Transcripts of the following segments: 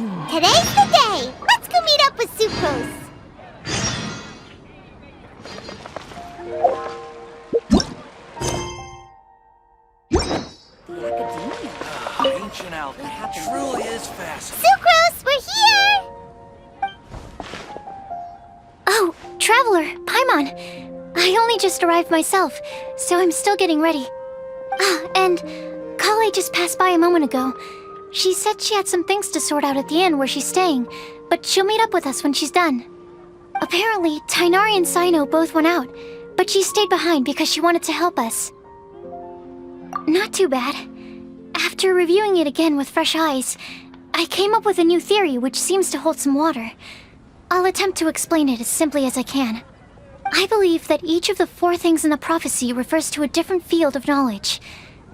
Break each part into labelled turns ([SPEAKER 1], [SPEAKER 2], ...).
[SPEAKER 1] Today's the day! Let's go meet up with Sucrose!
[SPEAKER 2] The academia.
[SPEAKER 3] Ancient alchemy truly is fascinating.
[SPEAKER 1] Sucrose, we're here!
[SPEAKER 4] Oh, Traveler, Paimon. I only just arrived myself, so I'm still getting ready. Ah, and Kale just passed by a moment ago. She said she had some things to sort out at the inn where she's staying, but she'll meet up with us when she's done. Apparently, Tainari and Sino both went out, but she stayed behind because she wanted to help us. Not too bad. After reviewing it again with fresh eyes, I came up with a new theory which seems to hold some water. I'll attempt to explain it as simply as I can. I believe that each of the 4 things in the prophecy refers to a different field of knowledge.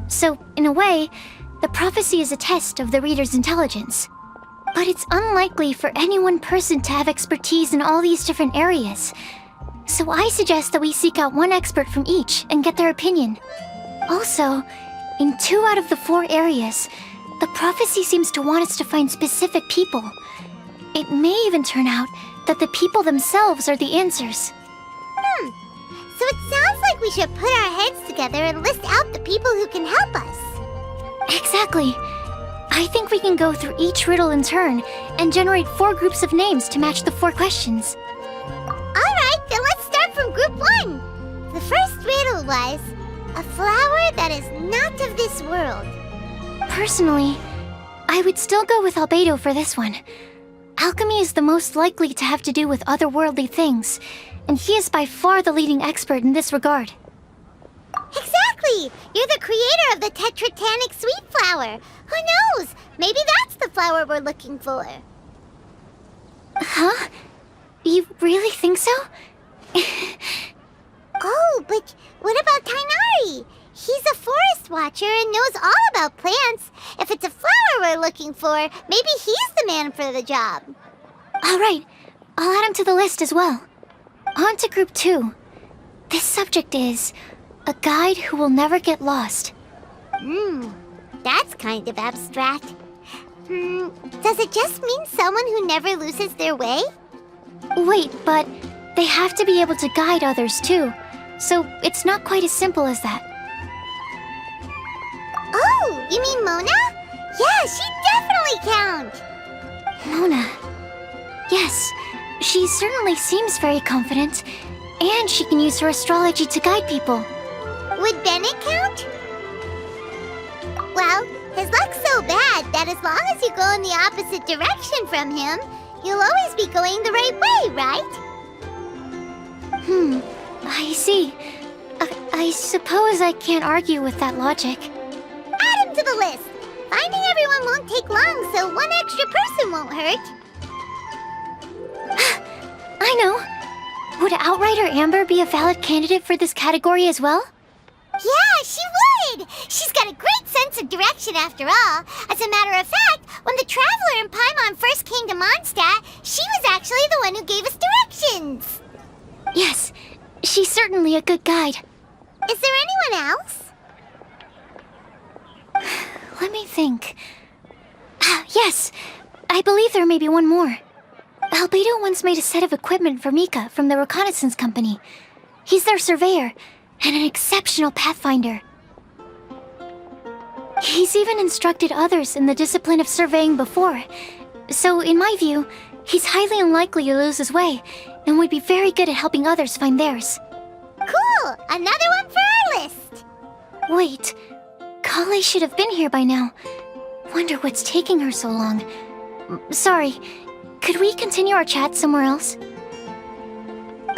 [SPEAKER 4] So, in a way, the prophecy is a test of the reader's intelligence. But it's unlikely for any one person to have expertise in all these different areas. So I suggest that we seek out one expert from each and get their opinion. Also, in 2 out of the 4 areas, the prophecy seems to want us to find specific people. It may even turn out that the people themselves are the answers.
[SPEAKER 1] So it sounds like we should put our heads together and list out the people who can help us.
[SPEAKER 4] Exactly. I think we can go through each riddle in turn and generate 4 groups of names to match the 4 questions.
[SPEAKER 1] Alright, then let's start from group 1. The first riddle was, a flower that is not of this world.
[SPEAKER 4] Personally, I would still go with Albedo for this one. Alchemy is the most likely to have to do with otherworldly things, and he is by far the leading expert in this regard.
[SPEAKER 1] Exactly! You're the creator of the tetratanic sweet flower. Who knows? Maybe that's the flower we're looking for.
[SPEAKER 4] Huh? You really think so?
[SPEAKER 1] Oh, but what about Tainari? He's a forest watcher and knows all about plants. If it's a flower we're looking for, maybe he's the man for the job.
[SPEAKER 4] Alright, I'll add him to the list as well. On to group 2. This subject is a guide who will never get lost.
[SPEAKER 1] That's kind of abstract. Does it just mean someone who never loses their way?
[SPEAKER 4] Wait, but they have to be able to guide others too, so it's not quite as simple as that.
[SPEAKER 1] Oh, you mean Mona? Yeah, she definitely counts.
[SPEAKER 4] Mona. Yes, she certainly seems very confident, and she can use her astrology to guide people.
[SPEAKER 1] Would Bennett count? Well, his luck's so bad that as long as you go in the opposite direction from him, you'll always be going the right way, right?
[SPEAKER 4] I see. I suppose I can't argue with that logic.
[SPEAKER 1] Add him to the list. Finding everyone won't take long, so one extra person won't hurt.
[SPEAKER 4] I know. Would Outrider Amber be a valid candidate for this category as well?
[SPEAKER 1] Yeah, she would! She's got a great sense of direction after all. As a matter of fact, when the Traveler and Paimon first came to Mondstadt, she was actually the one who gave us directions.
[SPEAKER 4] Yes, she's certainly a good guide.
[SPEAKER 1] Is there anyone else?
[SPEAKER 4] Let me think. Yes, I believe there may be one more. Albedo once made a set of equipment for Mika from the reconnaissance company. He's their surveyor, and an exceptional pathfinder. He's even instructed others in the discipline of surveying before. So, in my view, he's highly unlikely to lose his way, and would be very good at helping others find theirs.
[SPEAKER 1] Cool! Another one for our list!
[SPEAKER 4] Wait, Kale should have been here by now. Wonder what's taking her so long. Sorry, could we continue our chat somewhere else?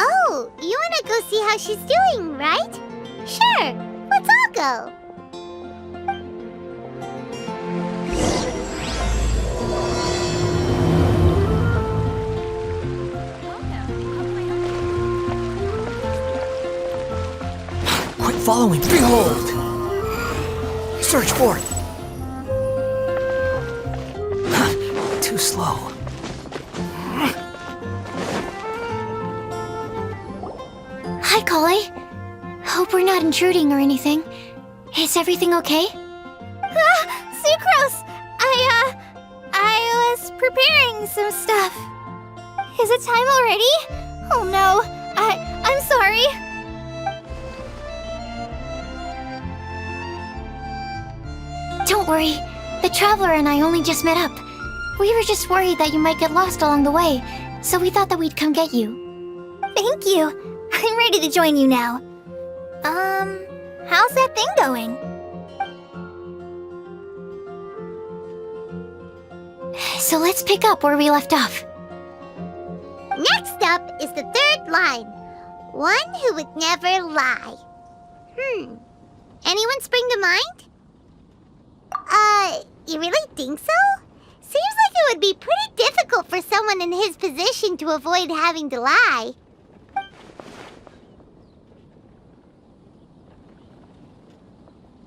[SPEAKER 1] Oh, you wanna go see how she's doing, right? Sure, let's all go.
[SPEAKER 3] Quit following. Behold! Search for it. Too slow.
[SPEAKER 4] Hi, Kale. Hope we're not intruding or anything. Is everything okay?
[SPEAKER 1] Sucrose! I was
[SPEAKER 4] preparing some stuff. Is it time already? Oh no, I'm sorry. Don't worry, the Traveler and I only just met up. We were just worried that you might get lost along the way, so we thought that we'd come get you. Thank you. I'm ready to join you now. How's that thing going? So let's pick up where we left off.
[SPEAKER 1] Next up is the third line. One who would never lie. Anyone spring to mind? You really think so? Seems like it would be pretty difficult for someone in his position to avoid having to lie.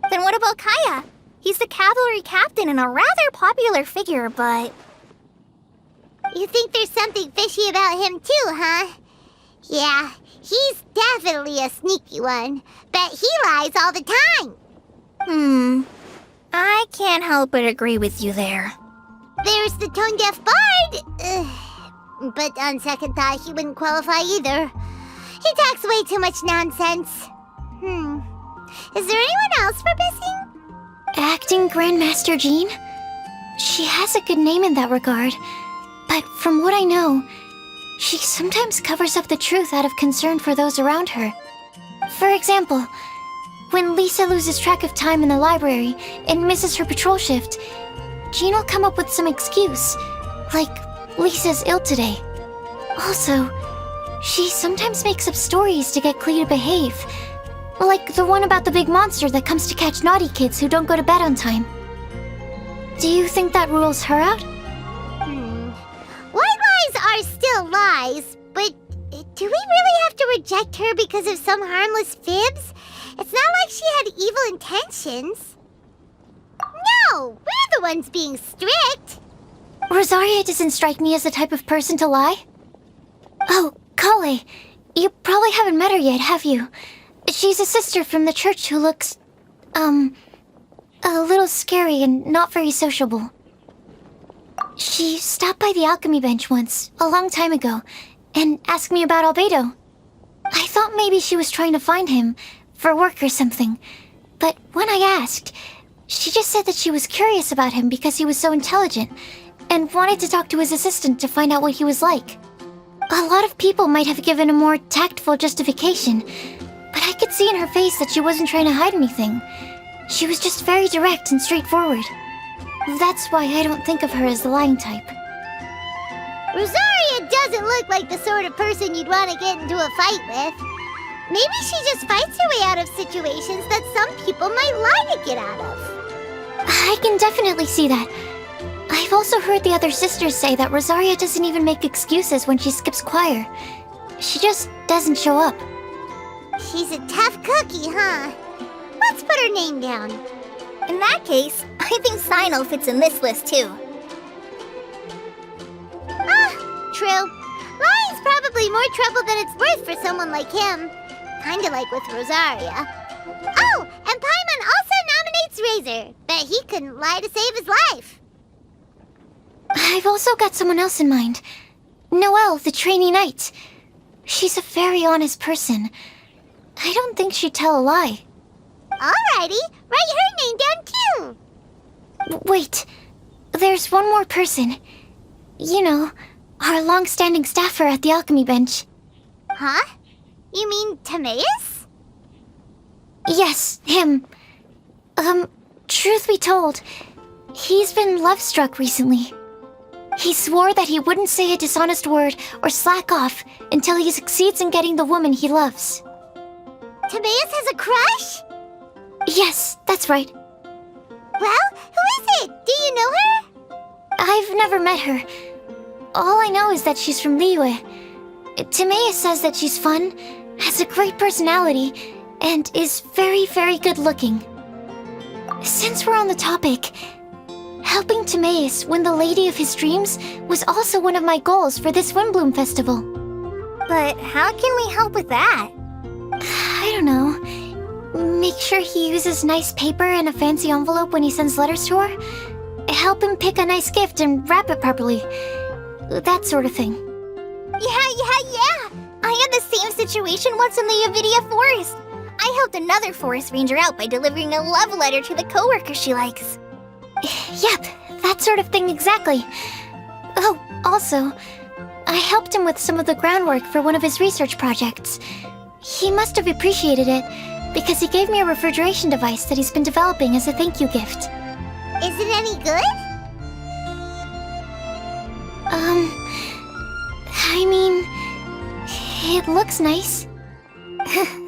[SPEAKER 4] Then what about Kaya? He's the cavalry captain and a rather popular figure, but...
[SPEAKER 1] You think there's something fishy about him too, huh? Yeah, he's definitely a sneaky one. Bet he lies all the time.
[SPEAKER 4] I can't help but agree with you there.
[SPEAKER 1] There's the tone-deaf bard. But on second thought, he wouldn't qualify either. He talks way too much nonsense. Is there anyone else we're missing?
[SPEAKER 4] Acting Grandmaster Jean? She has a good name in that regard. But from what I know, she sometimes covers up the truth out of concern for those around her. For example, when Lisa loses track of time in the library and misses her patrol shift, Jean will come up with some excuse, like Lisa's ill today. Also, she sometimes makes up stories to get Klee to behave, like the one about the big monster that comes to catch naughty kids who don't go to bed on time. Do you think that rules her out?
[SPEAKER 1] White lies are still lies, but do we really have to reject her because of some harmless fibs? It's not like she had evil intentions. No, we're the ones being strict.
[SPEAKER 4] Rosaria doesn't strike me as the type of person to lie. Oh, Kale, you probably haven't met her yet, have you? She's a sister from the church who looks, a little scary and not very sociable. She stopped by the alchemy bench once, a long time ago, and asked me about Albedo. I thought maybe she was trying to find him, for work or something. But when I asked, she just said that she was curious about him because he was so intelligent, and wanted to talk to his assistant to find out what he was like. A lot of people might have given a more tactful justification, but I could see in her face that she wasn't trying to hide anything. She was just very direct and straightforward. That's why I don't think of her as the lying type.
[SPEAKER 1] Rosaria doesn't look like the sort of person you'd want to get into a fight with. Maybe she just fights her way out of situations that some people might lie to get out of.
[SPEAKER 4] I can definitely see that. I've also heard the other sisters say that Rosaria doesn't even make excuses when she skips choir. She just doesn't show up.
[SPEAKER 1] She's a tough cookie, huh? Let's put her name down.
[SPEAKER 4] In that case, I think Sino fits in this list too.
[SPEAKER 1] True. Lying's probably more trouble than it's worth for someone like him. Kinda like with Rosaria. Oh, and Paimon also nominates Razor. Bet he couldn't lie to save his life.
[SPEAKER 4] I've also got someone else in mind. Noelle, the trainee knight. She's a very honest person. I don't think she'd tell a lie.
[SPEAKER 1] Alrighty, write her name down too.
[SPEAKER 4] Wait, there's one more person. You know, our long-standing staffer at the alchemy bench.
[SPEAKER 1] Huh? You mean Timaeus?
[SPEAKER 4] Yes, him. Truth be told, he's been love-struck recently. He swore that he wouldn't say a dishonest word or slack off until he succeeds in getting the woman he loves.
[SPEAKER 1] Timaeus has a crush?
[SPEAKER 4] Yes, that's right.
[SPEAKER 1] Well, who is it? Do you know her?
[SPEAKER 4] I've never met her. All I know is that she's from Liyue. Timaeus says that she's fun, has a great personality, and is very, very good looking. Since we're on the topic, helping Timaeus win the lady of his dreams was also one of my goals for this Windblume festival.
[SPEAKER 2] But how can we help with that?
[SPEAKER 4] I don't know. Make sure he uses nice paper and a fancy envelope when he sends letters to her. help him pick a nice gift and wrap it properly. That sort of thing.
[SPEAKER 2] Yeah. I had the same situation once in the Avidia Forest. I helped another forest ranger out by delivering a love letter to the coworker she likes.
[SPEAKER 4] Yep, that sort of thing exactly. Oh, also, I helped him with some of the groundwork for one of his research projects. He must have appreciated it, because he gave me a refrigeration device that he's been developing as a thank you gift.
[SPEAKER 1] Is it any good?
[SPEAKER 4] I mean, it looks nice.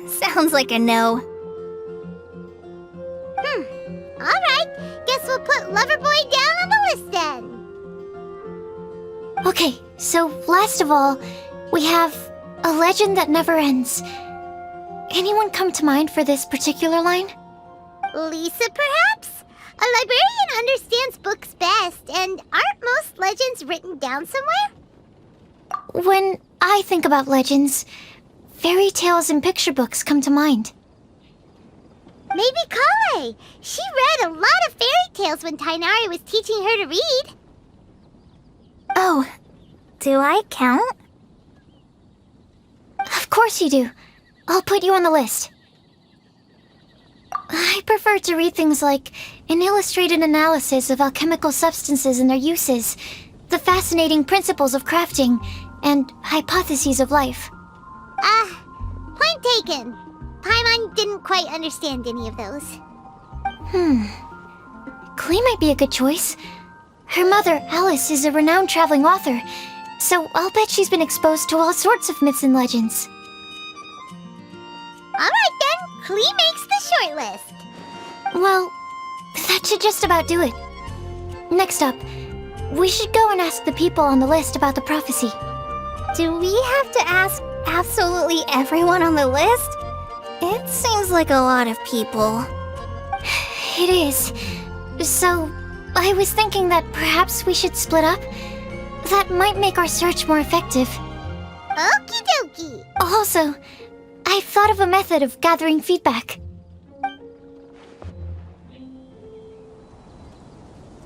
[SPEAKER 2] Sounds like a no.
[SPEAKER 1] Alright, guess we'll put Loverboy down on the list then.
[SPEAKER 4] Okay, so last of all, we have a legend that never ends. Anyone come to mind for this particular line?
[SPEAKER 1] Lisa, perhaps? A librarian understands books best, and aren't most legends written down somewhere?
[SPEAKER 4] When I think about legends, fairy tales and picture books come to mind.
[SPEAKER 1] Maybe Kale. She read a lot of fairy tales when Tainari was teaching her to read.
[SPEAKER 2] Oh, do I count?
[SPEAKER 4] Of course you do. I'll put you on the list. I prefer to read things like an illustrated analysis of alchemical substances and their uses, the fascinating principles of crafting, and hypotheses of life.
[SPEAKER 1] Point taken. Paimon didn't quite understand any of those.
[SPEAKER 4] Klee might be a good choice. Her mother, Alice, is a renowned traveling author, so I'll bet she's been exposed to all sorts of myths and legends.
[SPEAKER 1] Alright then, Klee makes the short list.
[SPEAKER 4] Well, that should just about do it. Next up, we should go and ask the people on the list about the prophecy.
[SPEAKER 2] Do we have to ask absolutely everyone on the list? It seems like a lot of people.
[SPEAKER 4] It is. So, I was thinking that perhaps we should split up. That might make our search more effective.
[SPEAKER 1] Okie dokie.
[SPEAKER 4] Also, I've thought of a method of gathering feedback.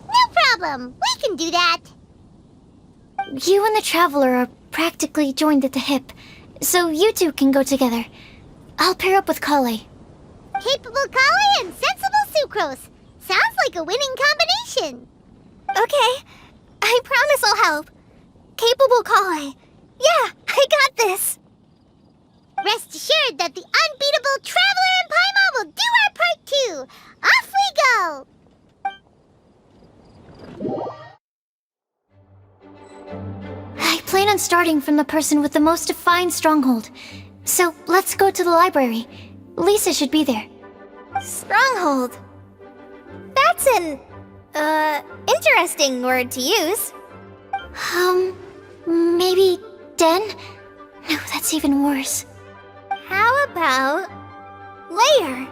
[SPEAKER 1] No problem. We can do that.
[SPEAKER 4] You and the Traveler are practically joined at the hip, so you two can go together. I'll pair up with Kale.
[SPEAKER 1] Capable Kale and sensible Sucrose. Sounds like a winning combination.
[SPEAKER 2] Okay, I promise I'll help. Capable Kale. Yeah, I got this.
[SPEAKER 1] Rest assured that the unbeatable Traveler and Paimon will do our part too. Off we go.
[SPEAKER 4] I plan on starting from the person with the most defined stronghold. So let's go to the library. Lisa should be there.
[SPEAKER 2] Stronghold. That's an, interesting word to use.
[SPEAKER 4] Maybe den? No, that's even worse.
[SPEAKER 2] How about layer?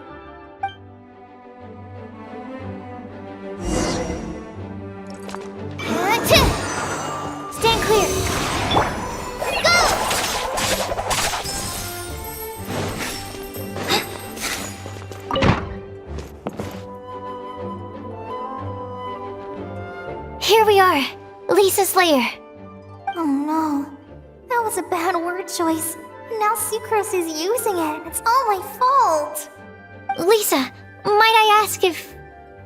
[SPEAKER 4] Stand clear. Here we are, Lisa's lair.
[SPEAKER 2] Oh no, that was a bad word choice. Now Sucrose is using it. It's all my fault.
[SPEAKER 4] Lisa, might I ask if...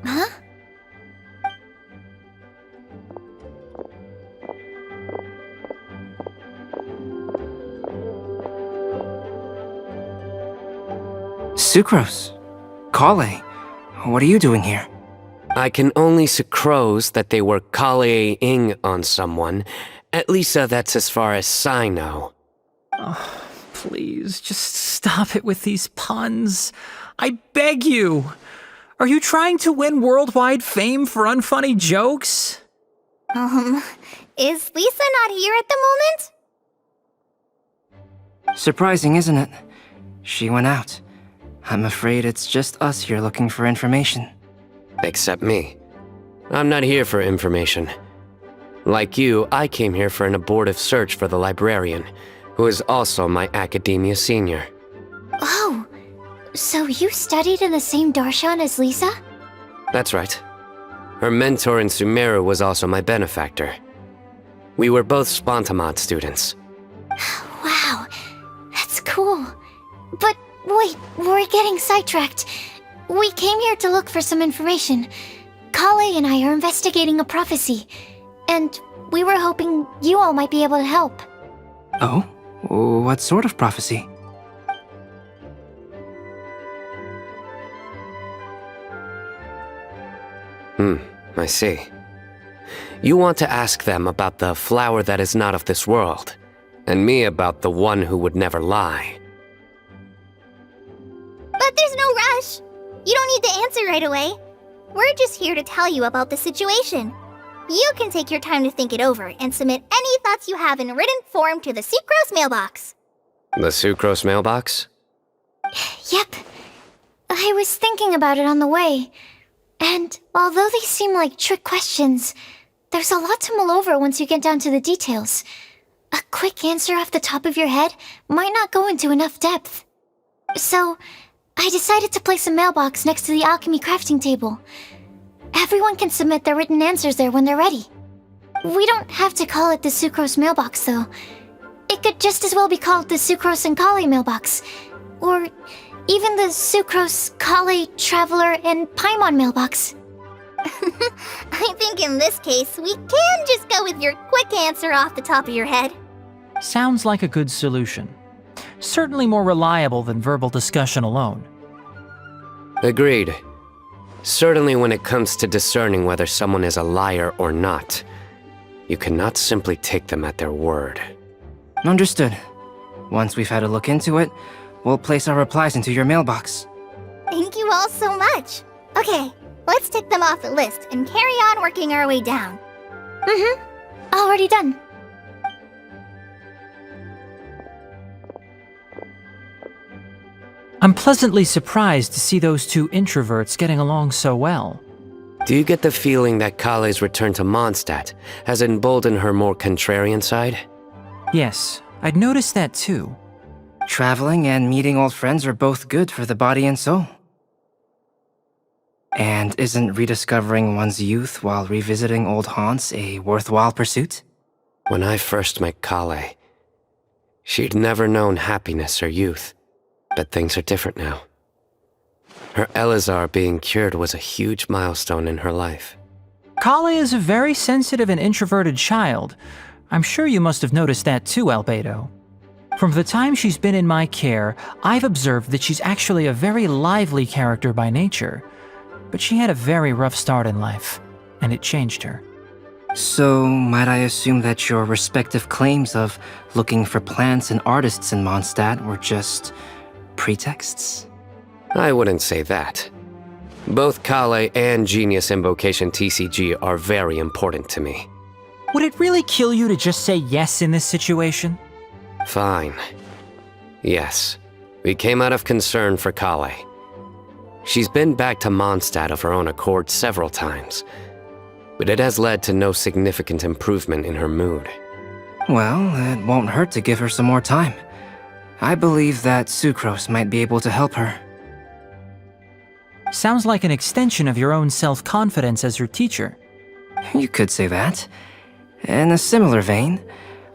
[SPEAKER 4] Huh?
[SPEAKER 3] Sucrose. Kale. What are you doing here?
[SPEAKER 5] I can only sucrose that they were Kale-ing on someone. At least that's as far as I know.
[SPEAKER 6] Oh, please, just stop it with these puns. I beg you. Are you trying to win worldwide fame for unfunny jokes?
[SPEAKER 2] Is Lisa not here at the moment?
[SPEAKER 3] Surprising, isn't it? She went out. I'm afraid it's just us here looking for information.
[SPEAKER 5] Except me. I'm not here for information. Like you, I came here for an abortive search for the librarian, who is also my academia senior.
[SPEAKER 4] Oh, so you studied in the same darshan as Lisa?
[SPEAKER 5] That's right. Her mentor in Sumeru was also my benefactor. We were both Spontamod students.
[SPEAKER 4] Wow, that's cool. But wait, we're getting sidetracked. We came here to look for some information. Kale and I are investigating a prophecy, and we were hoping you all might be able to help.
[SPEAKER 3] Oh? What sort of prophecy?
[SPEAKER 5] I see. You want to ask them about the flower that is not of this world, and me about the one who would never lie.
[SPEAKER 2] But there's no rush. You don't need to answer right away. We're just here to tell you about the situation. You can take your time to think it over and submit any thoughts you have in written form to the Sucrose mailbox.
[SPEAKER 5] The Sucrose mailbox?
[SPEAKER 4] Yep. I was thinking about it on the way. And although they seem like trick questions, there's a lot to mull over once you get down to the details. A quick answer off the top of your head might not go into enough depth. So, I decided to place a mailbox next to the alchemy crafting table. Everyone can submit their written answers there when they're ready. We don't have to call it the Sucrose mailbox, though. It could just as well be called the Sucrose and Kale mailbox. Or even the Sucrose, Kale, Traveler, and Paimon mailbox.
[SPEAKER 2] I think in this case, we can just go with your quick answer off the top of your head.
[SPEAKER 6] Sounds like a good solution. Certainly more reliable than verbal discussion alone.
[SPEAKER 5] Agreed. Certainly when it comes to discerning whether someone is a liar or not, you cannot simply take them at their word.
[SPEAKER 3] Understood. Once we've had a look into it, we'll place our replies into your mailbox.
[SPEAKER 2] Thank you all so much. Okay, let's tick them off the list and carry on working our way down.
[SPEAKER 4] Already done.
[SPEAKER 6] I'm pleasantly surprised to see those two introverts getting along so well.
[SPEAKER 5] Do you get the feeling that Kale's return to Mondstadt has emboldened her more contrarian side?
[SPEAKER 6] Yes, I'd noticed that too.
[SPEAKER 3] Traveling and meeting old friends are both good for the body and soul. And isn't rediscovering one's youth while revisiting old haunts a worthwhile pursuit?
[SPEAKER 5] When I first met Kale, she'd never known happiness or youth. But things are different now. Her Elazar being cured was a huge milestone in her life.
[SPEAKER 6] Kale is a very sensitive and introverted child. I'm sure you must have noticed that too, Albedo. From the time she's been in my care, I've observed that she's actually a very lively character by nature. But she had a very rough start in life, and it changed her.
[SPEAKER 3] So, might I assume that your respective claims of looking for plants and artists in Mondstadt were just pretexts?
[SPEAKER 5] I wouldn't say that. Both Kale and Genius Invocation TCG are very important to me.
[SPEAKER 6] Would it really kill you to just say yes in this situation?
[SPEAKER 5] Fine. Yes, we came out of concern for Kale. She's been back to Mondstadt of her own accord several times, but it has led to no significant improvement in her mood.
[SPEAKER 3] Well, it won't hurt to give her some more time. I believe that Sucrose might be able to help her.
[SPEAKER 6] Sounds like an extension of your own self-confidence as her teacher.
[SPEAKER 3] You could say that. In a similar vein,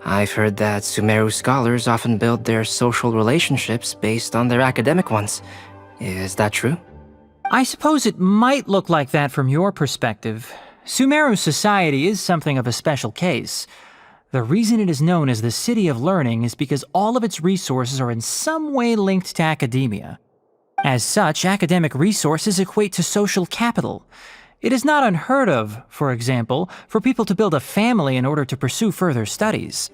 [SPEAKER 3] I've heard that Sumeru scholars often build their social relationships based on their academic ones. Is that true?
[SPEAKER 6] I suppose it might look like that from your perspective. Sumeru society is something of a special case. The reason it is known as the City of Learning is because all of its resources are in some way linked to academia. As such, academic resources equate to social capital. It is not unheard of, for example, for people to build a family in order to pursue further studies.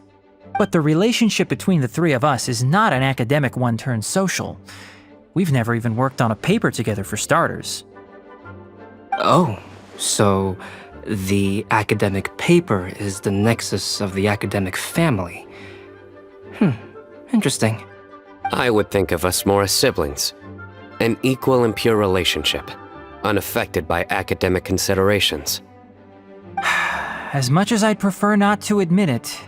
[SPEAKER 6] But the relationship between the three of us is not an academic one turned social. We've never even worked on a paper together for starters.
[SPEAKER 3] Oh, so the academic paper is the nexus of the academic family. Interesting.
[SPEAKER 5] I would think of us more as siblings. An equal and pure relationship, unaffected by academic considerations.
[SPEAKER 6] As much as I'd prefer not to admit it,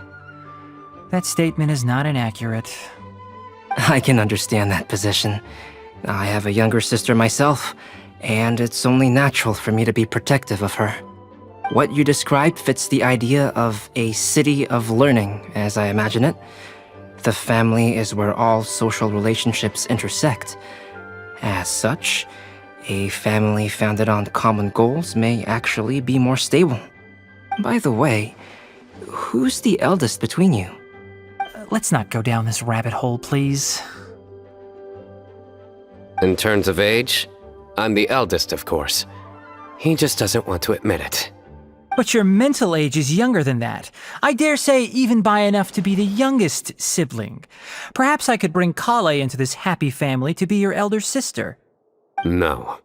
[SPEAKER 6] that statement is not inaccurate.
[SPEAKER 3] I can understand that position. I have a younger sister myself, and it's only natural for me to be protective of her. What you described fits the idea of a city of learning, as I imagine it. The family is where all social relationships intersect. As such, a family founded on common goals may actually be more stable. By the way, who's the eldest between you?
[SPEAKER 6] Let's not go down this rabbit hole, please.
[SPEAKER 5] In terms of age, I'm the eldest, of course. He just doesn't want to admit it.
[SPEAKER 6] But your mental age is younger than that. I dare say even by enough to be the youngest sibling. Perhaps I could bring Kale into this happy family to be your elder sister.
[SPEAKER 5] No.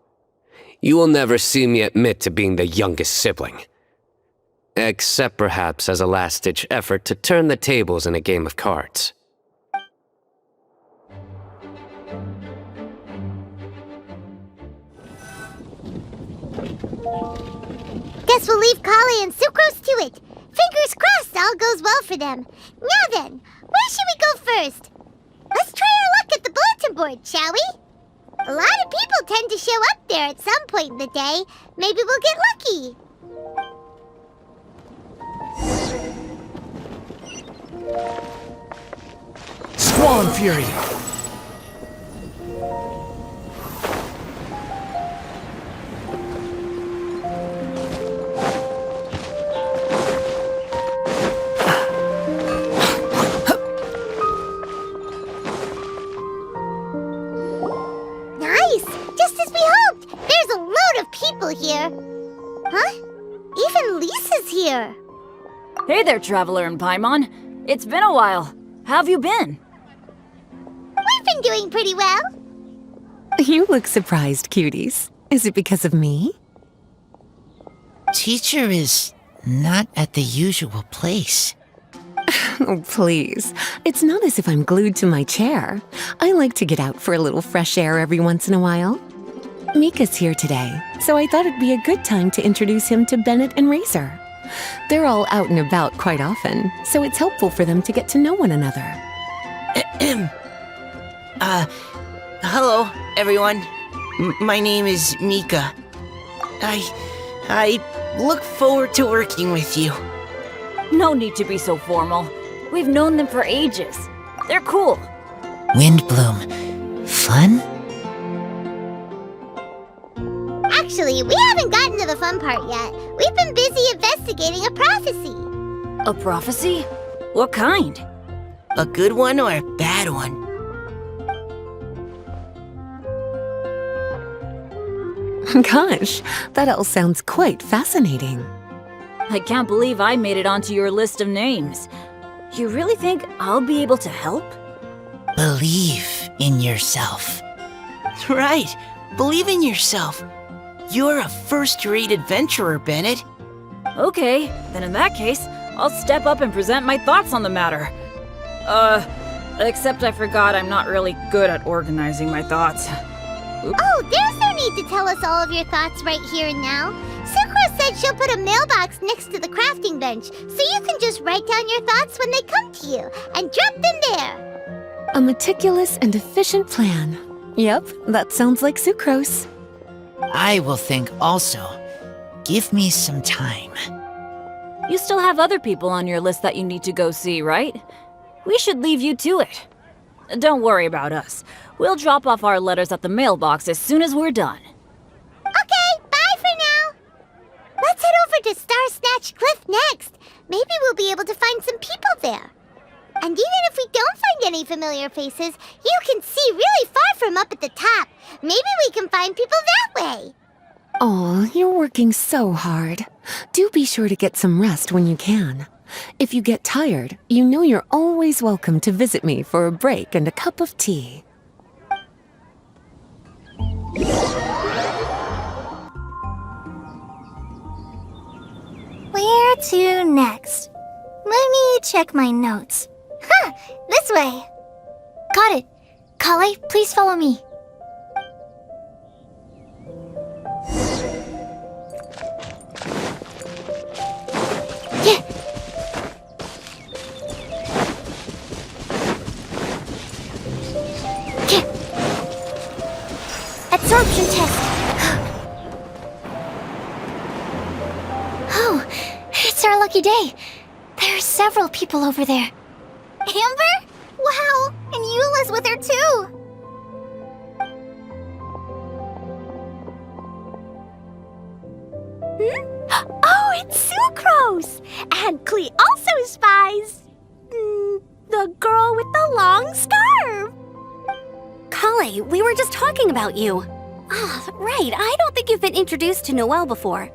[SPEAKER 5] You will never see me admit to being the youngest sibling. Except perhaps as a last-ditch effort to turn the tables in a game of cards.
[SPEAKER 1] Guess we'll leave Kale and Sucrose to it. Fingers crossed all goes well for them. Now then, where should we go first? Let's try our luck at the bulletin board, shall we? A lot of people tend to show up there at some point in the day. Maybe we'll get lucky.
[SPEAKER 7] Squall Fury!
[SPEAKER 1] Nice! Just as we hoped! There's a load of people here. Huh? Even Lisa's here.
[SPEAKER 8] Hey there, Traveler and Paimon. It's been a while. How have you been?
[SPEAKER 1] We've been doing pretty well.
[SPEAKER 9] You look surprised, cuties. Is it because of me?
[SPEAKER 10] Teacher is not at the usual place.
[SPEAKER 9] Oh, please. It's not as if I'm glued to my chair. I like to get out for a little fresh air every once in a while. Mika's here today, so I thought it'd be a good time to introduce him to Bennett and Razor. They're all out and about quite often, so it's helpful for them to get to know one another.
[SPEAKER 10] Hello, everyone. My name is Mika. I look forward to working with you.
[SPEAKER 8] No need to be so formal. We've known them for ages. They're cool.
[SPEAKER 10] Windblume. Fun?
[SPEAKER 1] Actually, we haven't gotten to the fun part yet. We've been busy investigating a prophecy.
[SPEAKER 8] A prophecy? What kind?
[SPEAKER 10] A good one or a bad one?
[SPEAKER 9] Gosh, that all sounds quite fascinating.
[SPEAKER 8] I can't believe I made it onto your list of names. You really think I'll be able to help?
[SPEAKER 10] Believe in yourself. Right. Believe in yourself. You're a first-rate adventurer, Bennett.
[SPEAKER 8] Okay, then in that case, I'll step up and present my thoughts on the matter. Except I forgot I'm not really good at organizing my thoughts.
[SPEAKER 1] Oh, there's no need to tell us all of your thoughts right here and now. Sucrose said she'll put a mailbox next to the crafting bench, so you can just write down your thoughts when they come to you, and drop them there.
[SPEAKER 9] A meticulous and efficient plan. Yep, that sounds like Sucrose.
[SPEAKER 10] I will think also. Give me some time.
[SPEAKER 8] You still have other people on your list that you need to go see, right? We should leave you to it. Don't worry about us. We'll drop off our letters at the mailbox as soon as we're done.
[SPEAKER 1] Okay, bye for now. Let's head over to Star Snatch Cliff next. Maybe we'll be able to find some people there. And even if we don't find any familiar faces, you can see really far from up at the top. Maybe we can find people that way.
[SPEAKER 9] Aw, you're working so hard. Do be sure to get some rest when you can. If you get tired, you know you're always welcome to visit me for a break and a cup of tea.
[SPEAKER 2] Where to next? Let me check my notes. Huh, this way.
[SPEAKER 4] Got it. Kale, please follow me. Yeah. Yeah. Absorption test. Oh, lucky day. There are several people over there.
[SPEAKER 2] Amber? Wow, and Eula's with her too.
[SPEAKER 1] Oh, it's Sucrose! And Klee also spies the girl with the long scarf.
[SPEAKER 11] Kale, we were just talking about you. Ah, right, I don't think you've been introduced to Noelle before.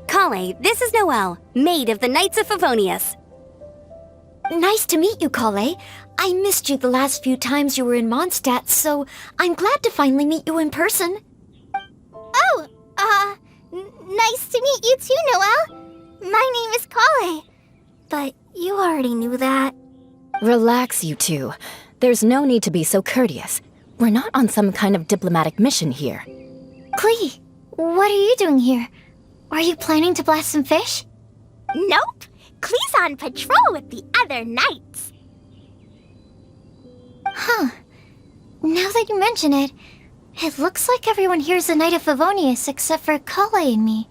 [SPEAKER 11] Kale, this is Noelle, maid of the Knights of Favonius.
[SPEAKER 1] Nice to meet you, Kale. I missed you the last few times you were in Mondstadt, so I'm glad to finally meet you in person.
[SPEAKER 2] Oh, nice to meet you too, Noelle. My name is Kale. But you already knew that.
[SPEAKER 11] Relax, you two. There's no need to be so courteous. We're not on some kind of diplomatic mission here.
[SPEAKER 4] Klee, what are you doing here? Are you planning to blast some fish?
[SPEAKER 1] Nope. Klee's on patrol with the other knights.
[SPEAKER 4] Huh. Now that you mention it, it looks like everyone here is a Knight of Favonius except for Kale and me.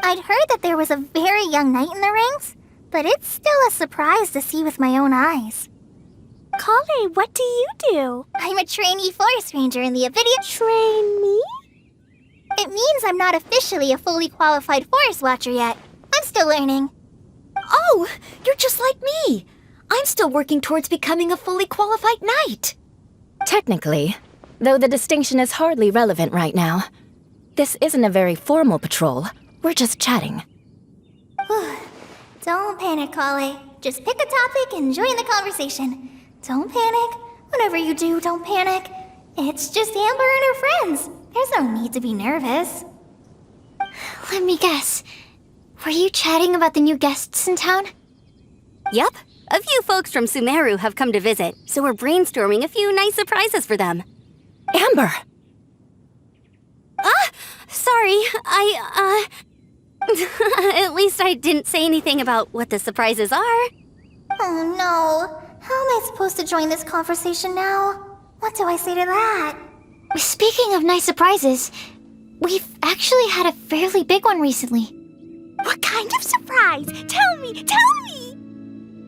[SPEAKER 2] I'd heard that there was a very young knight in the ranks, but it's still a surprise to see with my own eyes.
[SPEAKER 1] Kale, what do you do?
[SPEAKER 2] I'm a trainee forest ranger in the Avidia.
[SPEAKER 1] Trainee?
[SPEAKER 2] It means I'm not officially a fully qualified forest watcher yet. I'm still learning.
[SPEAKER 1] Oh, you're just like me. I'm still working towards becoming a fully qualified knight.
[SPEAKER 11] Technically, though the distinction is hardly relevant right now. This isn't a very formal patrol. We're just chatting.
[SPEAKER 2] Don't panic, Kale. Just pick a topic and join the conversation. Don't panic. Whatever you do, don't panic. It's just Amber and her friends. There's no need to be nervous.
[SPEAKER 4] Let me guess. Were you chatting about the new guests in town?
[SPEAKER 11] Yup. A few folks from Sumeru have come to visit, so we're brainstorming a few nice surprises for them. Amber! Sorry, At least I didn't say anything about what the surprises are.
[SPEAKER 2] Oh no. How am I supposed to join this conversation now? What do I say to that?
[SPEAKER 4] Speaking of nice surprises, we've actually had a fairly big one recently.
[SPEAKER 1] What kind of surprise? Tell me!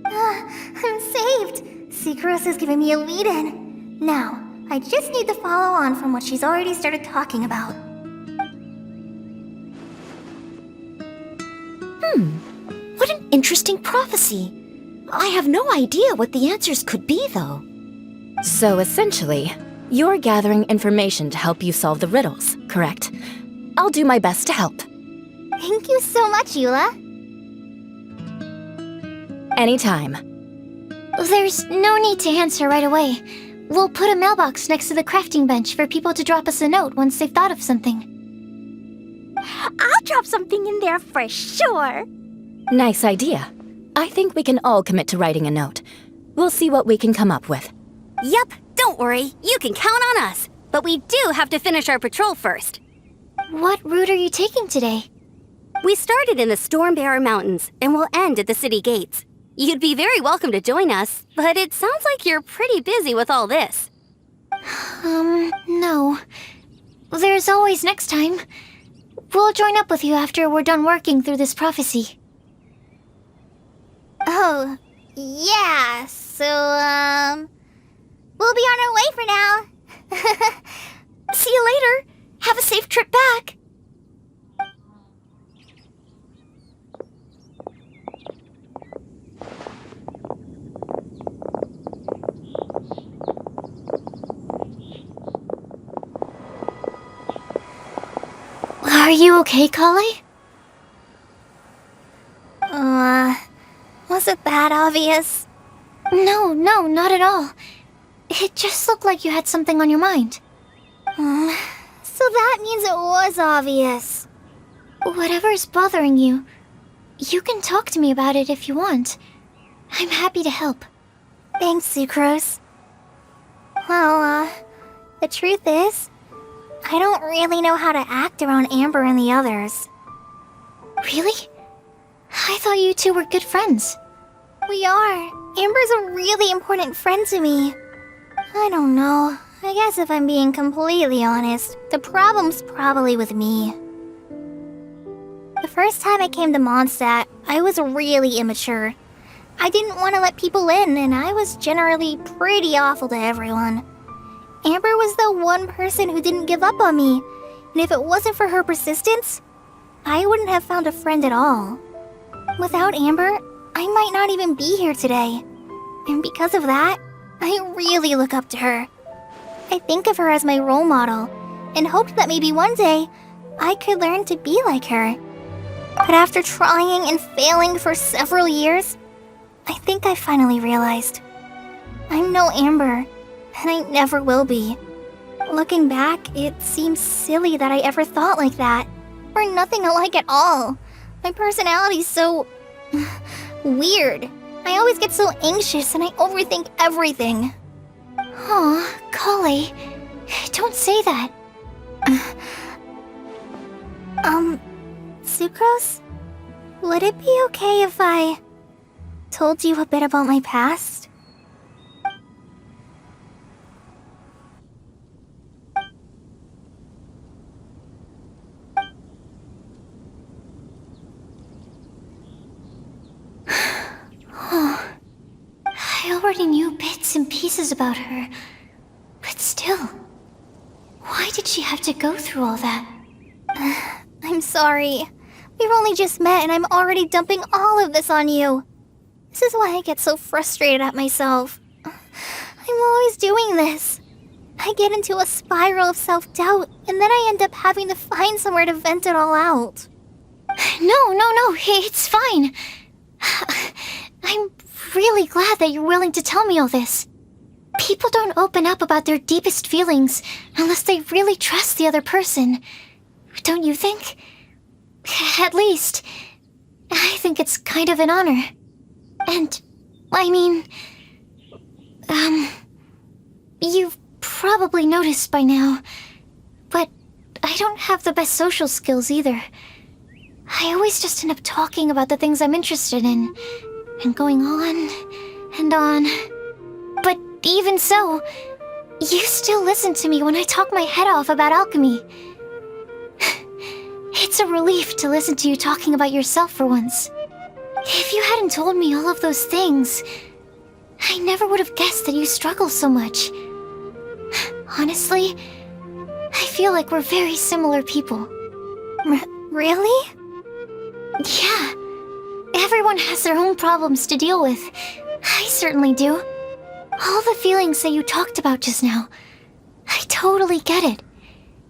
[SPEAKER 2] I'm saved. Sucrose is giving me a lead-in. Now, I just need to follow on from what she's already started talking about.
[SPEAKER 1] What an interesting prophecy. I have no idea what the answers could be, though.
[SPEAKER 11] So essentially, you're gathering information to help you solve the riddles, correct? I'll do my best to help.
[SPEAKER 2] Thank you so much, Eula.
[SPEAKER 11] Anytime.
[SPEAKER 4] There's no need to answer right away. We'll put a mailbox next to the crafting bench for people to drop us a note once they've thought of something.
[SPEAKER 1] I'll drop something in there for sure.
[SPEAKER 11] Nice idea. I think we can all commit to writing a note. We'll see what we can come up with. Yup, don't worry. You can count on us. But we do have to finish our patrol first.
[SPEAKER 4] What route are you taking today?
[SPEAKER 11] We started in the Stormbearer Mountains, and we'll end at the city gates. You'd be very welcome to join us, but it sounds like you're pretty busy with all this.
[SPEAKER 4] No. There's always next time. We'll join up with you after we're done working through this prophecy.
[SPEAKER 2] Oh, yeah, so, we'll be on our way for now.
[SPEAKER 1] See you later. Have a safe trip back.
[SPEAKER 4] Are you okay, Kale?
[SPEAKER 2] Was it that obvious?
[SPEAKER 4] No, not at all. It just looked like you had something on your mind.
[SPEAKER 2] So that means it was obvious.
[SPEAKER 4] Whatever's bothering you, you can talk to me about it if you want. I'm happy to help.
[SPEAKER 2] Thanks, Sucrose. Well, the truth is, I don't really know how to act around Amber and the others.
[SPEAKER 4] Really? I thought you two were good friends.
[SPEAKER 2] We are. Amber's a really important friend to me. I don't know. I guess if I'm being completely honest, the problem's probably with me. The first time I came to Mondstadt, I was really immature. I didn't want to let people in, and I was generally pretty awful to everyone. Amber was the one person who didn't give up on me, and if it wasn't for her persistence, I wouldn't have found a friend at all. Without Amber, I might not even be here today. And because of that, I really look up to her. I think of her as my role model, and hoped that maybe one day, I could learn to be like her. But after trying and failing for several years, I think I finally realized. I'm no Amber, and I never will be. Looking back, it seems silly that I ever thought like that. We're nothing alike at all. My personality's so... weird. I always get so anxious and I overthink everything.
[SPEAKER 4] Aw, Kale, don't say that.
[SPEAKER 2] Sucrose? Would it be okay if I told you a bit about my past?
[SPEAKER 4] I already knew bits and pieces about her, but still, why did she have to go through all that?
[SPEAKER 2] I'm sorry. We've only just met and I'm already dumping all of this on you. This is why I get so frustrated at myself. I'm always doing this. I get into a spiral of self-doubt, and then I end up having to find somewhere to vent it all out.
[SPEAKER 4] No, it's fine. I'm really glad that you're willing to tell me all this. People don't open up about their deepest feelings unless they really trust the other person. Don't you think? At least, I think it's kind of an honor. And, I mean, you've probably noticed by now, but I don't have the best social skills either. I always just end up talking about the things I'm interested in, and going on and on. But even so, you still listen to me when I talk my head off about alchemy. It's a relief to listen to you talking about yourself for once. If you hadn't told me all of those things, I never would have guessed that you struggle so much. Honestly, I feel like we're very similar people.
[SPEAKER 2] Really?
[SPEAKER 4] Yeah. Everyone has their own problems to deal with. I certainly do. All the feelings that you talked about just now, I totally get it.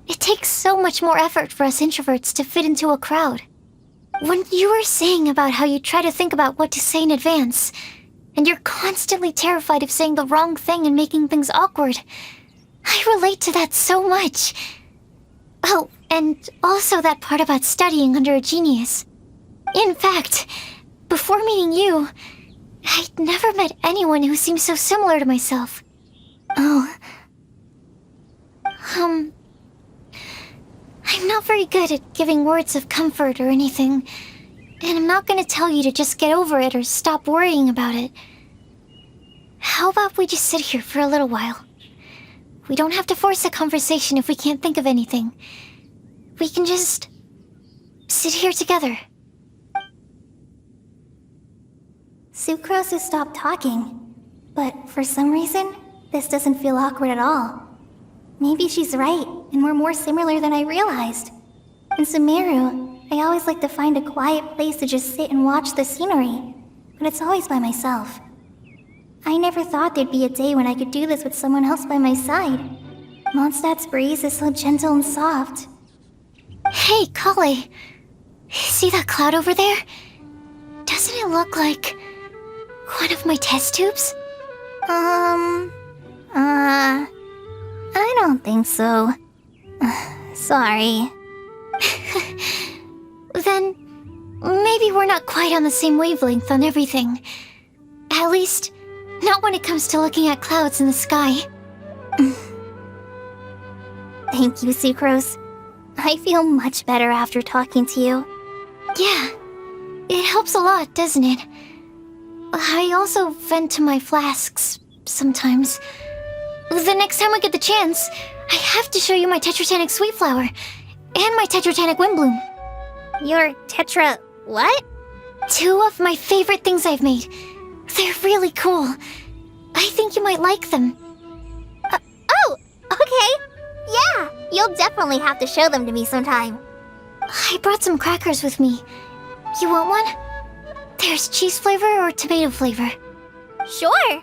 [SPEAKER 4] It takes so much more effort for us introverts to fit into a crowd. When you were saying about how you try to think about what to say in advance, and you're constantly terrified of saying the wrong thing and making things awkward, I relate to that so much. Oh, and also that part about studying under a genius. In fact, before meeting you, I'd never met anyone who seemed so similar to myself.
[SPEAKER 2] Oh.
[SPEAKER 4] I'm not very good at giving words of comfort or anything, and I'm not gonna tell you to just get over it or stop worrying about it. How about we just sit here for a little while? We don't have to force a conversation if we can't think of anything. We can just sit here together.
[SPEAKER 2] Sucrose has stopped talking, but for some reason, this doesn't feel awkward at all. Maybe she's right, and we're more similar than I realized. In Sumeru, I always like to find a quiet place to just sit and watch the scenery, but it's always by myself. I never thought there'd be a day when I could do this with someone else by my side. Mondstadt's breeze is so gentle and soft.
[SPEAKER 4] Hey, Kale. See that cloud over there? Doesn't it look like one of my test tubes?
[SPEAKER 2] I don't think so. Sorry.
[SPEAKER 4] Then, maybe we're not quite on the same wavelength on everything. At least, not when it comes to looking at clouds in the sky.
[SPEAKER 2] Thank you, Sucrose. I feel much better after talking to you.
[SPEAKER 4] Yeah, it helps a lot, doesn't it? I also vent to my flasks sometimes. The next time I get the chance, I have to show you my Tetratanic Sweet Flower and my Tetratanic Windblume.
[SPEAKER 2] Your tetra... what?
[SPEAKER 4] 2 of my favorite things I've made. They're really cool. I think you might like them.
[SPEAKER 2] Oh, okay. Yeah, you'll definitely have to show them to me sometime.
[SPEAKER 4] I brought some crackers with me. You want one? There's cheese flavor or tomato flavor.
[SPEAKER 2] Sure.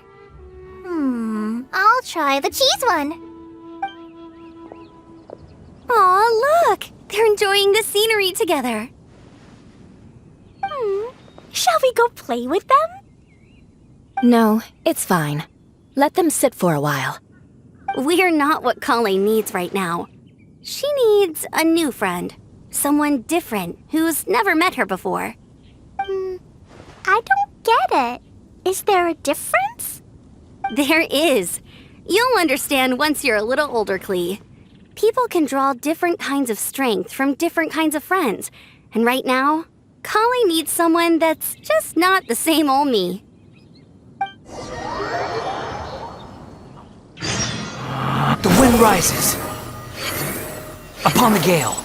[SPEAKER 2] I'll try the cheese one.
[SPEAKER 11] Aw, look! They're enjoying the scenery together. Shall we go play with them? No, it's fine. Let them sit for a while. We're not what Colleen needs right now. She needs a new friend. Someone different, who's never met her before.
[SPEAKER 2] I don't get it. Is there a difference?
[SPEAKER 11] There is. You'll understand once you're a little older, Klee. People can draw different kinds of strength from different kinds of friends. And right now, Colleen needs someone that's just not the same old me.
[SPEAKER 7] The wind rises. Upon the gale.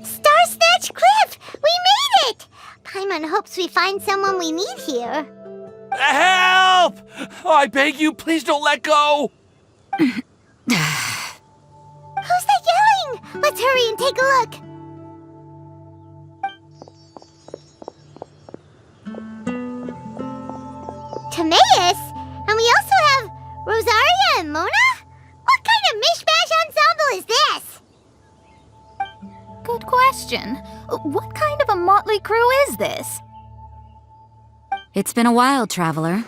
[SPEAKER 1] Star-Snatch Cliff! We made it! Paimon hopes we find someone we need here.
[SPEAKER 7] Help! Oh, I beg you, please don't let go!
[SPEAKER 1] Who's that yelling? Let's hurry and take a look. Timaeus? And we also have Rosaria and Mona? What kind of mishmash ensemble is this?
[SPEAKER 12] Good question. What kind of a motley crew is this?
[SPEAKER 11] It's been a while, Traveler.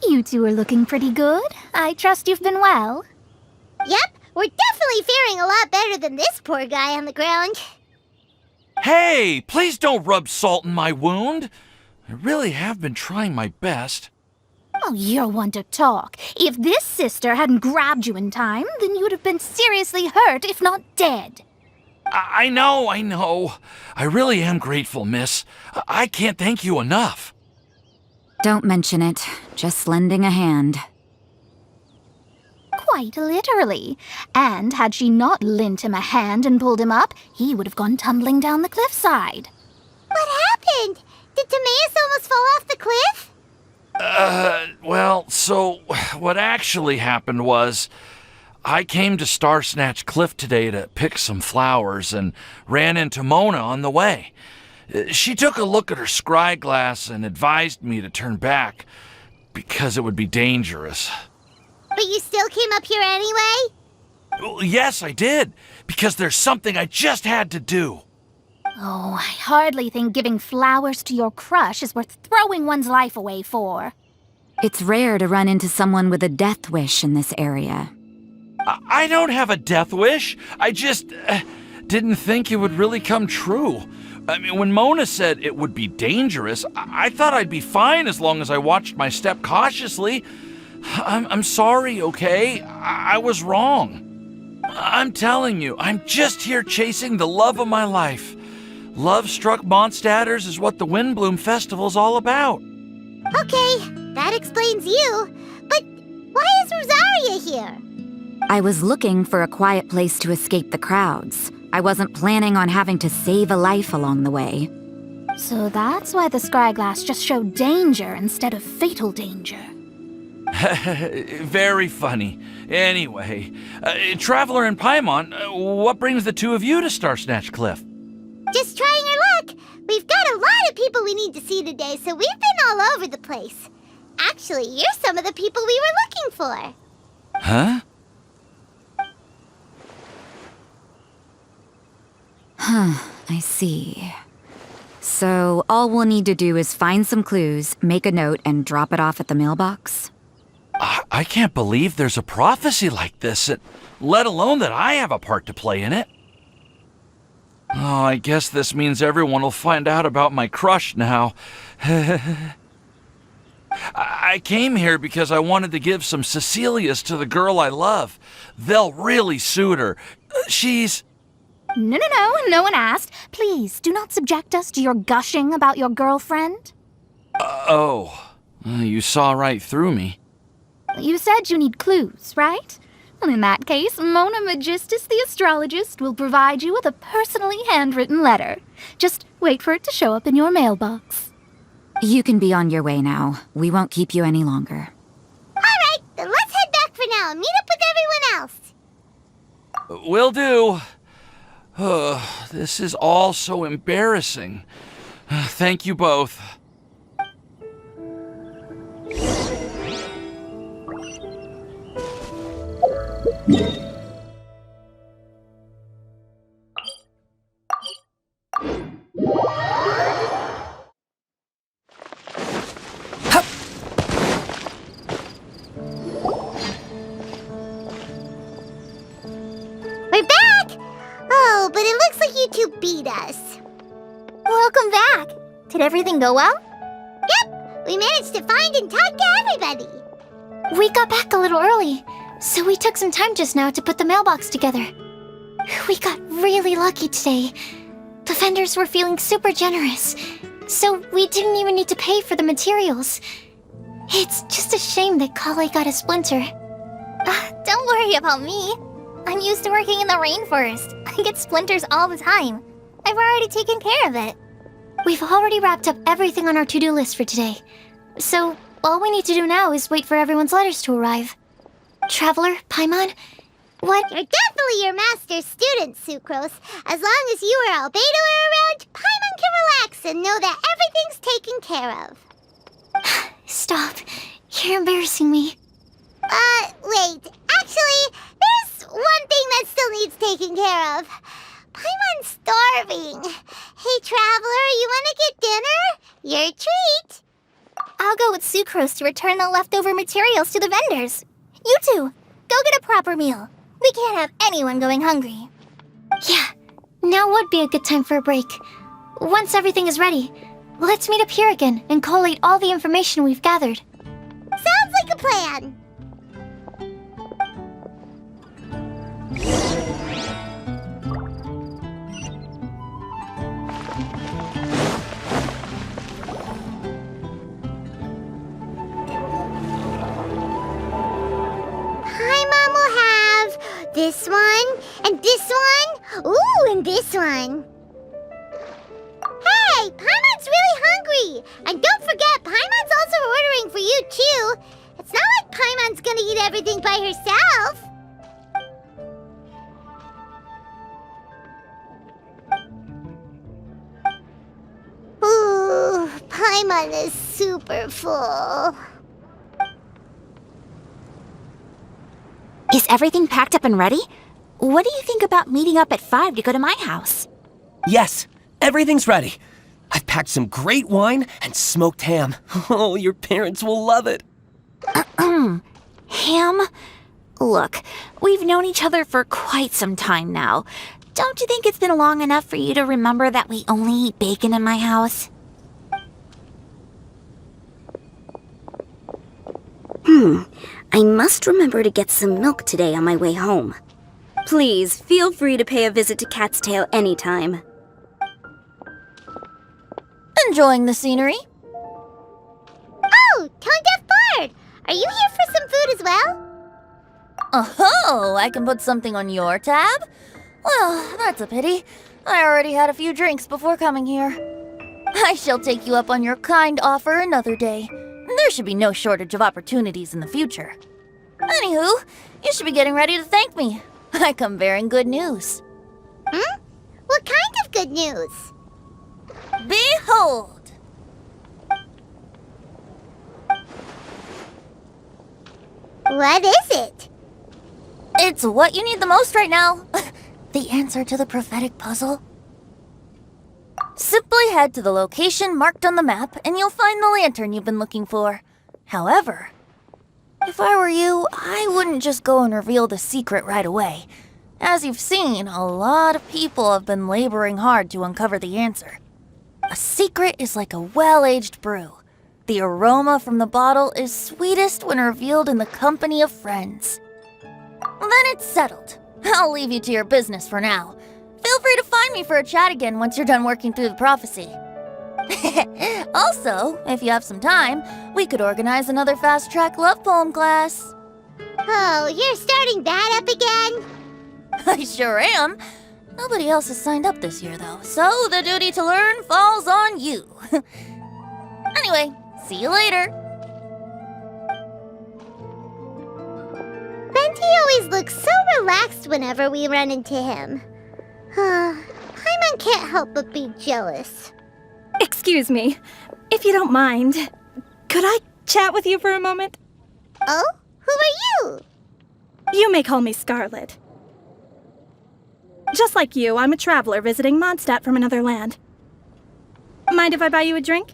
[SPEAKER 12] You two are looking pretty good. I trust you've been well.
[SPEAKER 1] Yep, we're definitely faring a lot better than this poor guy on the ground.
[SPEAKER 7] Hey, please don't rub salt in my wound. I really have been trying my best.
[SPEAKER 12] Oh, you're one to talk. If this sister hadn't grabbed you in time, then you'd have been seriously hurt, if not dead.
[SPEAKER 7] I know. I really am grateful, miss. I can't thank you enough.
[SPEAKER 11] Don't mention it. Just lending a hand.
[SPEAKER 12] Quite literally. And had she not lent him a hand and pulled him up, he would have gone tumbling down the cliffside.
[SPEAKER 1] What happened? Did Timaeus almost fall off the cliff?
[SPEAKER 7] Well, so what actually happened was I came to Star-Snatch Cliff today to pick some flowers and ran into Mona on the way. She took a look at her scry glass and advised me to turn back because it would be dangerous.
[SPEAKER 1] But you still came up here anyway?
[SPEAKER 7] Well, yes, I did, because there's something I just had to do.
[SPEAKER 12] Oh, I hardly think giving flowers to your crush is worth throwing one's life away for.
[SPEAKER 11] It's rare to run into someone with a death wish in this area.
[SPEAKER 7] I don't have a death wish. I just didn't think it would really come true. I mean, when Mona said it would be dangerous, I thought I'd be fine as long as I watched my step cautiously. I'm sorry, okay? I was wrong. I'm telling you, I'm just here chasing the love of my life. Love-struck Mondstadters is what the Windblume Festival's all about.
[SPEAKER 1] Okay, that explains you. But why is Rosaria here?
[SPEAKER 11] I was looking for a quiet place to escape the crowds. I wasn't planning on having to save a life along the way.
[SPEAKER 12] So that's why the scryglass just showed danger instead of fatal danger.
[SPEAKER 7] Very funny. Anyway, Traveler and Paimon, what brings the two of you to Star-Snatch Cliff?
[SPEAKER 1] Just trying our luck. We've got a lot of people we need to see today, so we've been all over the place. Actually, you're some of the people we were looking for.
[SPEAKER 7] Huh?
[SPEAKER 11] I see. So all we'll need to do is find some clues, make a note, and drop it off at the mailbox?
[SPEAKER 7] I can't believe there's a prophecy like this, let alone that I have a part to play in it. Oh, I guess this means everyone will find out about my crush now. I came here because I wanted to give some Cecilias to the girl I love. They'll really suit her. She's...
[SPEAKER 12] No one asked. Please, do not subject us to your gushing about your girlfriend.
[SPEAKER 7] You saw right through me.
[SPEAKER 12] You said you need clues, right? Well, in that case, Mona Magistus the astrologist will provide you with a personally handwritten letter. Just wait for it to show up in your mailbox.
[SPEAKER 13] You can be on your way now. We won't keep you any longer.
[SPEAKER 1] All right, then let's head back for now and meet up with everyone else.
[SPEAKER 7] Will do. This is all so embarrassing. Thank you both.
[SPEAKER 1] We're back! Oh, but it looks like you two beat us.
[SPEAKER 2] Welcome back. Did everything go well?
[SPEAKER 1] Yep, we managed to find and talk to everybody.
[SPEAKER 4] We got back a little early, so we took some time just now to put the mailbox together. We got really lucky today. The vendors were feeling super generous, so we didn't even need to pay for the materials. It's just a shame that Kale got a splinter.
[SPEAKER 2] Don't worry about me. I'm used to working in the rainforest. I get splinters all the time. I've already taken care of it.
[SPEAKER 4] We've already wrapped up everything on our to-do list for today. So, all we need to do now is wait for everyone's letters to arrive. Traveler, Paimon, what?
[SPEAKER 1] You're definitely your master's student, Sucrose. As long as you or Albedo are around, Paimon can relax and know that everything's taken care of.
[SPEAKER 4] Stop. You're embarrassing me.
[SPEAKER 1] Wait. Actually, there's one thing that still needs taking care of. Paimon's starving. Hey, Traveler, you want to get dinner? Your treat.
[SPEAKER 2] I'll go with Sucrose to return the leftover materials to the vendors. You two, go get a proper meal. We can't have anyone going hungry.
[SPEAKER 4] Yeah, now would be a good time for a break. Once everything is ready, let's meet up here again and collate all the information we've gathered.
[SPEAKER 1] Sounds like a plan. Paimon will have this one, and this one, ooh, and this one. Hey, Paimon's really hungry! And don't forget, Paimon's also ordering for you, too. It's not like Paimon's gonna eat everything by herself. Ooh, Paimon is super full.
[SPEAKER 13] Is everything packed up and ready? What do you think about meeting up at 5 to go to my house?
[SPEAKER 14] Yes, everything's ready. I've packed some great wine and smoked ham. Oh, your parents will love it.
[SPEAKER 13] Ham? Look, we've known each other for quite some time now. Don't you think it's been long enough for you to remember that we only eat bacon in my house?
[SPEAKER 11] I must remember to get some milk today on my way home. Please, feel free to pay a visit to Cat's Tail anytime.
[SPEAKER 8] Enjoying the scenery?
[SPEAKER 1] Oh, Tone Deaf Bard! Are you here for some food as well?
[SPEAKER 8] Oh, I can put something on your tab? Well, that's a pity. I already had a few drinks before coming here. I shall take you up on your kind offer another day. There should be no shortage of opportunities in the future. Anywho, you should be getting ready to thank me. I come bearing good news.
[SPEAKER 1] What kind of good news?
[SPEAKER 8] Behold!
[SPEAKER 1] What is it?
[SPEAKER 8] It's what you need the most right now. The answer to the prophetic puzzle. Simply head to the location marked on the map and you'll find the lantern you've been looking for. However, if I were you, I wouldn't just go and reveal the secret right away. As you've seen, a lot of people have been laboring hard to uncover the answer. A secret is like a well-aged brew. The aroma from the bottle is sweetest when revealed in the company of friends. Then it's settled. I'll leave you to your business for now. Feel free to find me for a chat again once you're done working through the prophecy. Also, if you have some time, we could organize another fast-track love poem class.
[SPEAKER 1] Oh, you're starting that up again?
[SPEAKER 8] I sure am. Nobody else has signed up this year, though, so the duty to learn falls on you. Anyway, see you later.
[SPEAKER 1] Venti always looks so relaxed whenever we run into him. Paimon can't help but be jealous.
[SPEAKER 15] Excuse me, if you don't mind, could I chat with you for a moment?
[SPEAKER 1] Oh? Who are you?
[SPEAKER 15] You may call me Scarlet. Just like you, I'm a traveler visiting Mondstadt from another land. Mind if I buy you a drink?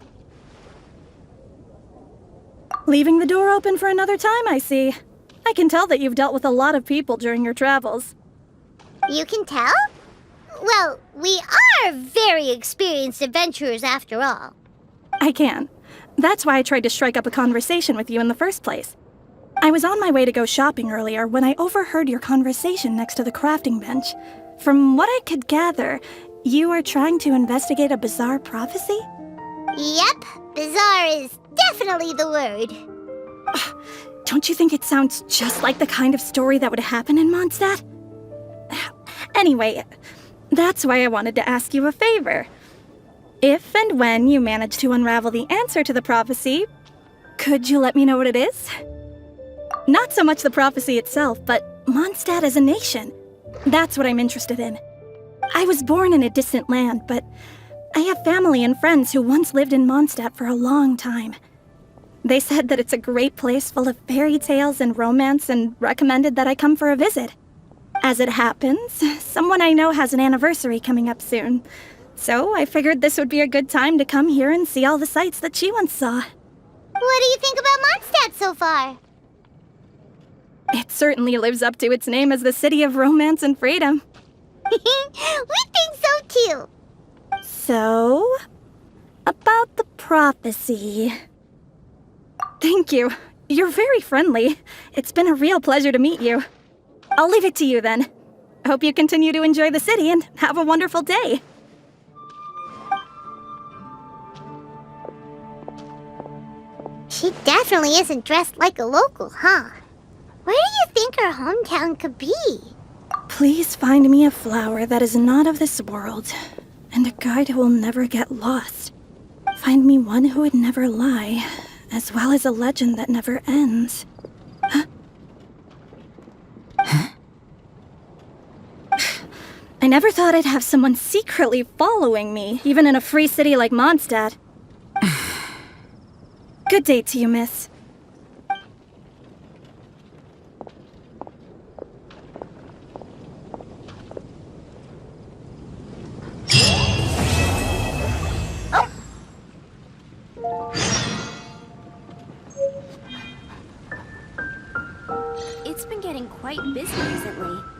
[SPEAKER 15] Leaving the door open for another time, I see. I can tell that you've dealt with a lot of people during your travels.
[SPEAKER 1] You can tell? Well, we are very experienced adventurers after all.
[SPEAKER 15] I can. That's why I tried to strike up a conversation with you in the first place. I was on my way to go shopping earlier when I overheard your conversation next to the crafting bench. From what I could gather, you are trying to investigate a bizarre prophecy?
[SPEAKER 1] Yep, bizarre is definitely the word.
[SPEAKER 15] Don't you think it sounds just like the kind of story that would happen in Mondstadt? Anyway, that's why I wanted to ask you a favor. If and when you manage to unravel the answer to the prophecy, could you let me know what it is? Not so much the prophecy itself, but Mondstadt as a nation. That's what I'm interested in. I was born in a distant land, but I have family and friends who once lived in Mondstadt for a long time. They said that it's a great place full of fairy tales and romance and recommended that I come for a visit. As it happens, someone I know has an anniversary coming up soon. So I figured this would be a good time to come here and see all the sights that she once saw.
[SPEAKER 1] What do you think about Mondstadt so far?
[SPEAKER 15] It certainly lives up to its name as the city of romance and freedom.
[SPEAKER 1] We think so too.
[SPEAKER 15] So, about the prophecy. Thank you. You're very friendly. It's been a real pleasure to meet you. I'll leave it to you then. Hope you continue to enjoy the city and have a wonderful day.
[SPEAKER 1] She definitely isn't dressed like a local, huh? Where do you think her hometown could be?
[SPEAKER 15] Please find me a flower that is not of this world, and a guide who will never get lost. Find me one who would never lie, as well as a legend that never ends. Huh? I never thought I'd have someone secretly following me, even in a free city like Mondstadt. Good day to you, miss.
[SPEAKER 11] It's been getting quite busy recently.